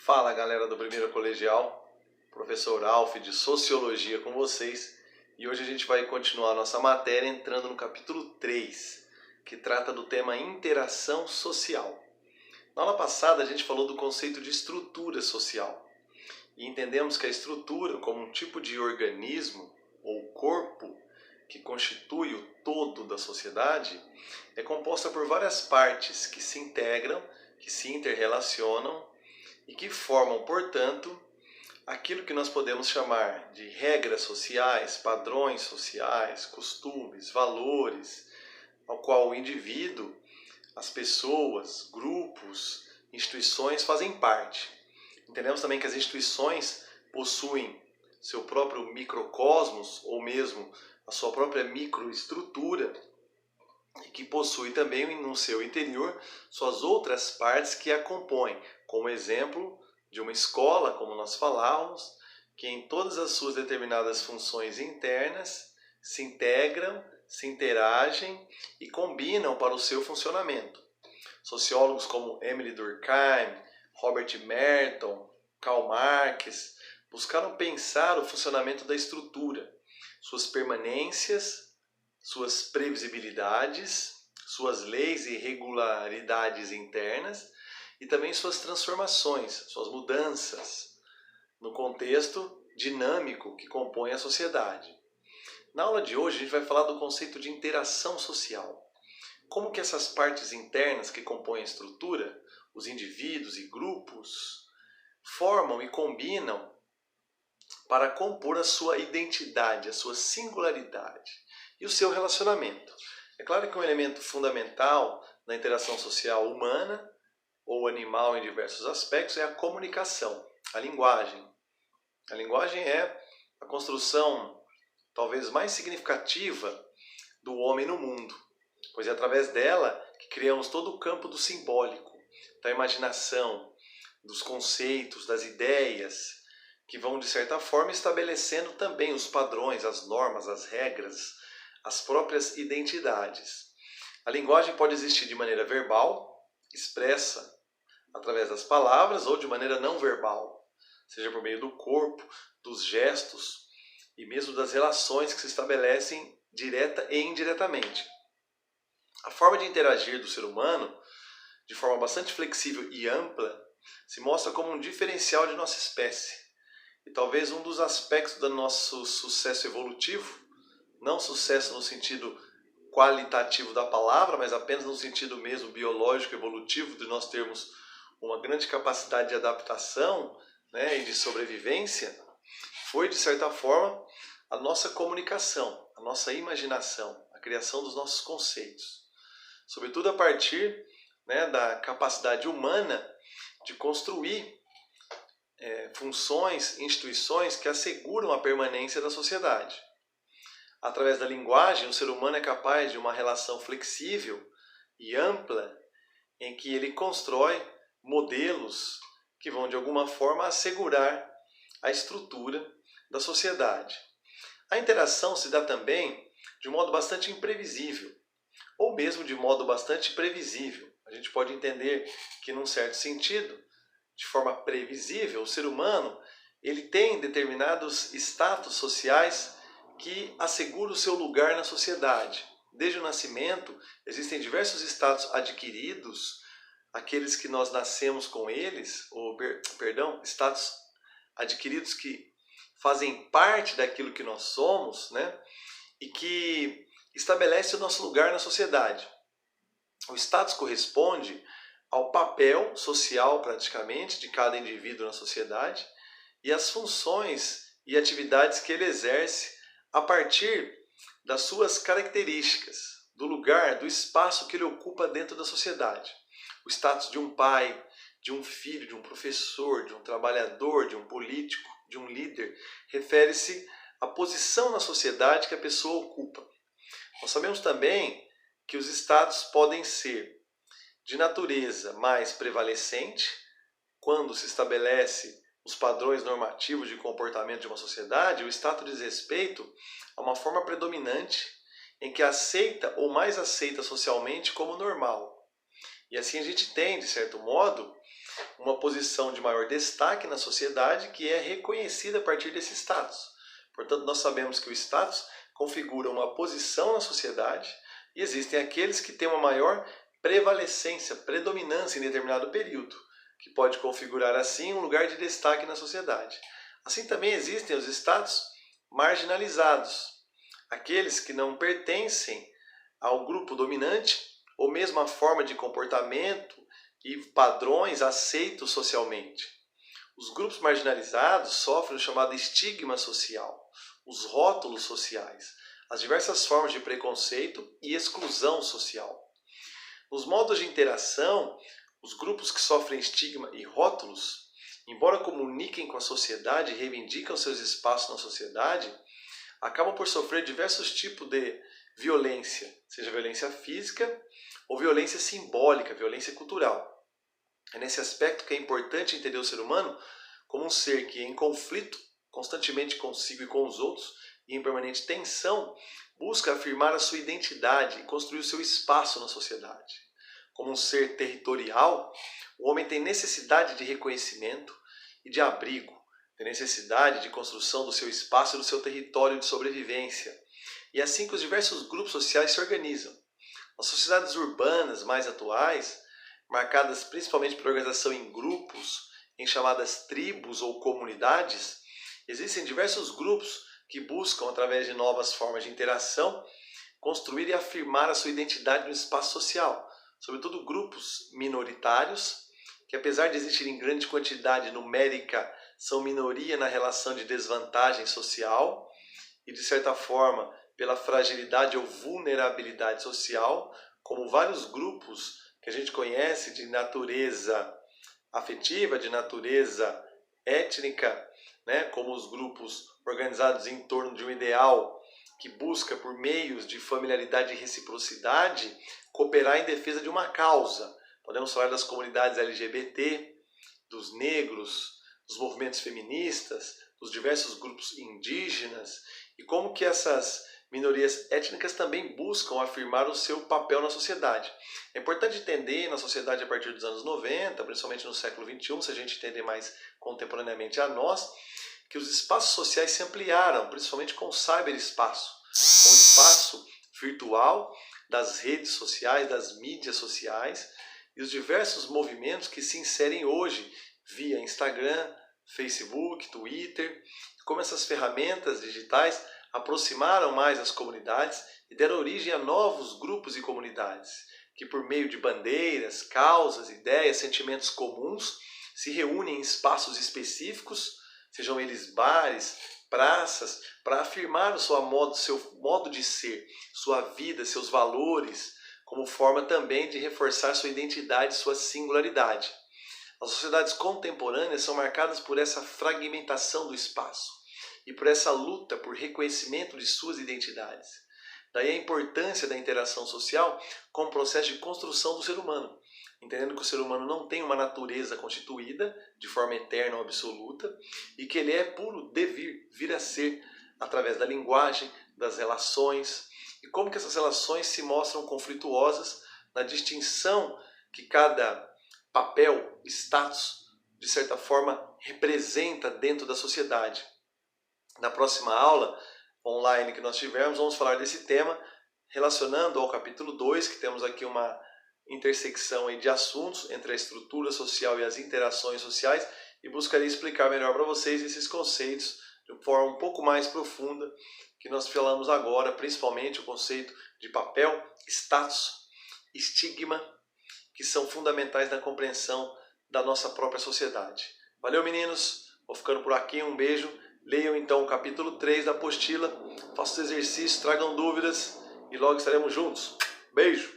Fala galera do primeiro colegial, professor Alf de Sociologia com vocês, e hoje a gente vai continuar a nossa matéria entrando no capítulo 3, que trata do tema interação social. Na aula passada a gente falou do conceito de estrutura social e entendemos que a estrutura, como um tipo de organismo ou corpo que constitui o todo da sociedade, é composta por várias partes que se integram, que se interrelacionam e que formam, portanto, aquilo que nós podemos chamar de regras sociais, padrões sociais, costumes, valores, ao qual o indivíduo, as pessoas, grupos, instituições fazem parte. Entendemos também que as instituições possuem seu próprio microcosmos ou mesmo a sua própria microestrutura e que possui também no seu interior suas outras partes que a compõem, como exemplo de uma escola, como nós falávamos, que em todas as suas determinadas funções internas se integram, se interagem e combinam para o seu funcionamento. Sociólogos como Emile Durkheim, Robert Merton, Karl Marx buscaram pensar o funcionamento da estrutura, suas permanências, suas previsibilidades, suas leis e regularidades internas e também suas transformações, suas mudanças no contexto dinâmico que compõe a sociedade. Na aula de hoje a gente vai falar do conceito de interação social. Como que essas partes internas que compõem a estrutura, os indivíduos e grupos, formam e combinam para compor a sua identidade, a sua singularidade e o seu relacionamento. É claro que um elemento fundamental na interação social humana ou animal em diversos aspectos é a comunicação, a linguagem. A linguagem é a construção talvez mais significativa do homem no mundo, pois é através dela que criamos todo o campo do simbólico, da imaginação, dos conceitos, das ideias, que vão, de certa forma, estabelecendo também os padrões, as normas, as regras, as próprias identidades. A linguagem pode existir de maneira verbal, expressa através das palavras, ou de maneira não verbal, seja por meio do corpo, dos gestos e mesmo das relações que se estabelecem direta e indiretamente. A forma de interagir do ser humano, de forma bastante flexível e ampla, se mostra como um diferencial de nossa espécie. E talvez um dos aspectos do nosso sucesso evolutivo, não sucesso no sentido qualitativo da palavra, mas apenas no sentido mesmo biológico evolutivo, de nós termos uma grande capacidade de adaptação, e de sobrevivência, foi, de certa forma, a nossa comunicação, a nossa imaginação, a criação dos nossos conceitos. Sobretudo a partir da capacidade humana de construir funções, instituições que asseguram a permanência da sociedade. Através da linguagem, o ser humano é capaz de uma relação flexível e ampla em que ele constrói modelos que vão, de alguma forma, assegurar a estrutura da sociedade. A interação se dá também de um modo bastante imprevisível, ou mesmo de modo bastante previsível. A gente pode entender que, num certo sentido, de forma previsível, o ser humano ele tem determinados status sociais que asseguram o seu lugar na sociedade. Desde o nascimento, existem diversos status adquiridos, aqueles que nós nascemos com eles, status adquiridos que fazem parte daquilo que nós somos, e que estabelece o nosso lugar na sociedade. O status corresponde ao papel social, praticamente, de cada indivíduo na sociedade e as funções e atividades que ele exerce a partir das suas características, do lugar, do espaço que ele ocupa dentro da sociedade. O status de um pai, de um filho, de um professor, de um trabalhador, de um político, de um líder, refere-se à posição na sociedade que a pessoa ocupa. Nós sabemos também que os status podem ser de natureza mais prevalecente, quando se estabelece os padrões normativos de comportamento de uma sociedade, o status diz respeito a uma forma predominante em que aceita ou mais aceita socialmente como normal. E assim a gente tem, de certo modo, uma posição de maior destaque na sociedade que é reconhecida a partir desse status. Portanto, nós sabemos que o status configura uma posição na sociedade e existem aqueles que têm uma maior prevalecência, predominância em determinado período, que pode configurar assim um lugar de destaque na sociedade. Assim também existem os status marginalizados, aqueles que não pertencem ao grupo dominante ou mesmo à forma de comportamento e padrões aceitos socialmente. Os grupos marginalizados sofrem o chamado estigma social, os rótulos sociais, as diversas formas de preconceito e exclusão social. Nos modos de interação, os grupos que sofrem estigma e rótulos, embora comuniquem com a sociedade e reivindicam seus espaços na sociedade, acabam por sofrer diversos tipos de violência, seja violência física ou violência simbólica, violência cultural. É nesse aspecto que é importante entender o ser humano como um ser que, em conflito constantemente consigo e com os outros, e em permanente tensão, busca afirmar a sua identidade e construir o seu espaço na sociedade. Como um ser territorial, o homem tem necessidade de reconhecimento e de abrigo, tem necessidade de construção do seu espaço e do seu território de sobrevivência. E é assim que os diversos grupos sociais se organizam. Nas sociedades urbanas mais atuais, marcadas principalmente por organização em grupos, em chamadas tribos ou comunidades, existem diversos grupos que buscam, através de novas formas de interação, construir e afirmar a sua identidade no espaço social, sobretudo grupos minoritários, que apesar de existirem em grande quantidade numérica, são minoria na relação de desvantagem social e, de certa forma, pela fragilidade ou vulnerabilidade social, como vários grupos que a gente conhece de natureza afetiva, de natureza étnica, como os grupos organizados em torno de um ideal que busca, por meios de familiaridade e reciprocidade, cooperar em defesa de uma causa. Podemos falar das comunidades LGBT, dos negros, dos movimentos feministas, dos diversos grupos indígenas, e como que essas minorias étnicas também buscam afirmar o seu papel na sociedade. É importante entender na sociedade a partir dos anos 90, principalmente no século XXI, se a gente entender mais contemporaneamente a nós, que os espaços sociais se ampliaram, principalmente com o cyberespaço, com o espaço virtual das redes sociais, das mídias sociais e os diversos movimentos que se inserem hoje via Instagram, Facebook, Twitter, como essas ferramentas digitais aproximaram mais as comunidades e deram origem a novos grupos e comunidades, que por meio de bandeiras, causas, ideias, sentimentos comuns, se reúnem em espaços específicos, sejam eles bares, praças, para afirmar o seu modo de ser, sua vida, seus valores, como forma também de reforçar sua identidade, sua singularidade. As sociedades contemporâneas são marcadas por essa fragmentação do espaço e por essa luta por reconhecimento de suas identidades. Daí a importância da interação social como processo de construção do ser humano, entendendo que o ser humano não tem uma natureza constituída de forma eterna ou absoluta e que ele é puro devir, vir a ser, através da linguagem, das relações, e como que essas relações se mostram conflituosas na distinção que cada papel, status, de certa forma, representa dentro da sociedade. Na próxima aula online que nós tivermos, vamos falar desse tema, relacionando ao capítulo 2, que temos aqui uma intersecção aí de assuntos entre a estrutura social e as interações sociais, e buscarei explicar melhor para vocês esses conceitos de forma um pouco mais profunda que nós falamos agora, principalmente o conceito de papel, status, estigma, que são fundamentais na compreensão da nossa própria sociedade. Valeu, meninos! Vou ficando por aqui, um beijo. Leiam então o capítulo 3 da apostila, façam os exercícios, tragam dúvidas e logo estaremos juntos. Beijo!